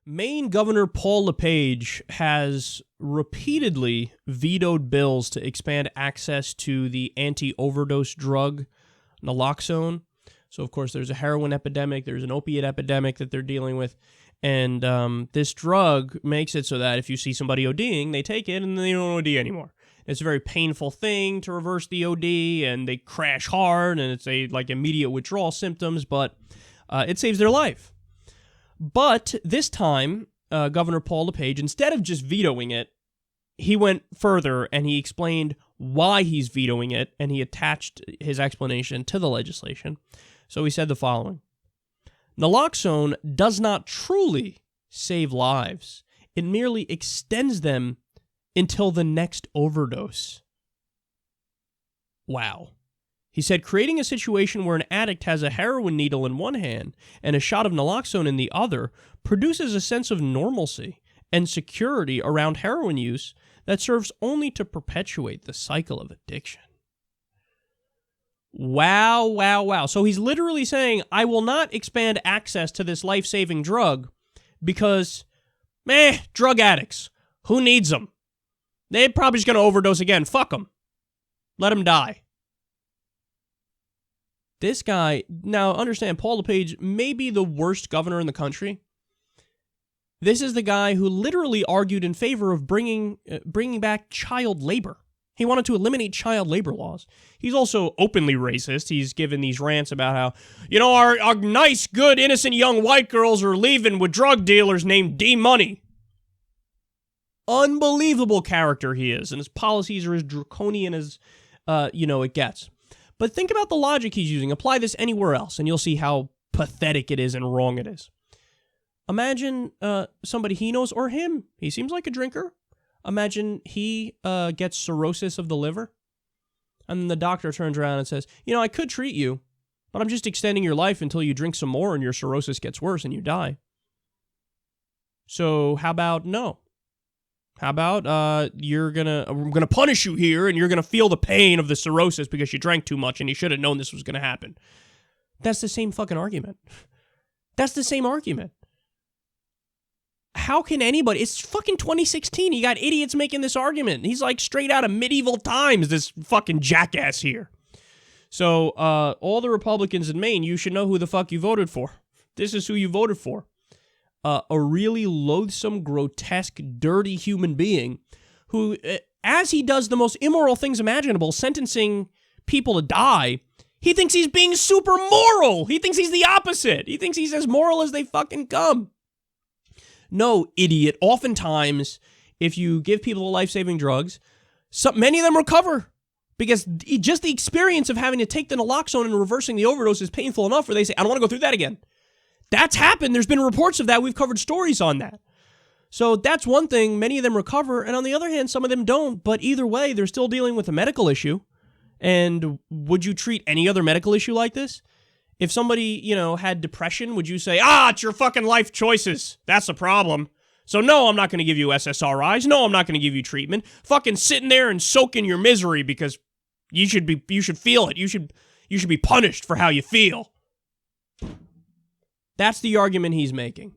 Maine Governor Paul LePage has repeatedly vetoed bills to expand access to the anti-overdose drug naloxone. So, of course, there's a heroin epidemic, there's an opiate epidemic that they're dealing with, and this drug makes it so that if you see somebody ODing, they take it and they don't OD anymore. It's a very painful thing to reverse the OD, and they crash hard, and it's like immediate withdrawal symptoms, but it saves their life. But this time, Governor Paul LePage, instead of just vetoing it, he went further and he explained why he's vetoing it, and he attached his explanation to the legislation. So he said the following: naloxone does not truly save lives. It merely extends them until the next overdose. Wow. He said, creating a situation where an addict has a heroin needle in one hand and a shot of naloxone in the other produces a sense of normalcy and security around heroin use that serves only to perpetuate the cycle of addiction. Wow, wow, wow. So he's literally saying, I will not expand access to this life-saving drug because, drug addicts, who needs them? They're probably just going to overdose again. Fuck them. Let them die. This guy, now understand, Paul LePage may be the worst governor in the country. This is the guy who literally argued in favor of bringing back child labor. He wanted to eliminate child labor laws. He's also openly racist. He's given these rants about how, our nice, good, innocent young white girls are leaving with drug dealers named D-Money. Unbelievable character he is, and his policies are as draconian as, it gets. But think about the logic he's using. Apply this anywhere else, and you'll see how pathetic it is and wrong it is. Imagine somebody he knows, or him. He seems like a drinker. Imagine he gets cirrhosis of the liver, and then the doctor turns around and says, I could treat you, but I'm just extending your life until you drink some more and your cirrhosis gets worse and you die. So how about no? How about I'm gonna punish you here, and you're gonna feel the pain of the cirrhosis because you drank too much and you should have known this was gonna happen. That's the same fucking argument. That's the same argument. How can anybody? It's fucking 2016. You got idiots making this argument. He's like straight out of medieval times, this fucking jackass here. So all the Republicans in Maine, you should know who the fuck you voted for. This is who you voted for. A really loathsome, grotesque, dirty human being who, as he does the most immoral things imaginable, sentencing people to die, he thinks he's being super moral. He thinks he's the opposite. He thinks he's as moral as they fucking come. No, idiot. Oftentimes, if you give people life-saving drugs, many of them recover because just the experience of having to take the naloxone and reversing the overdose is painful enough where they say, I don't want to go through that again. That's happened. There's been reports of that. We've covered stories on that. So that's one thing. Many of them recover. And on the other hand, some of them don't. But either way, they're still dealing with a medical issue. And would you treat any other medical issue like this? If somebody, had depression, would you say, it's your fucking life choices. That's the problem. So no, I'm not going to give you SSRIs. No, I'm not going to give you treatment. Fucking sitting there and soaking your misery because you should feel it. You should be punished for how you feel. That's the argument he's making.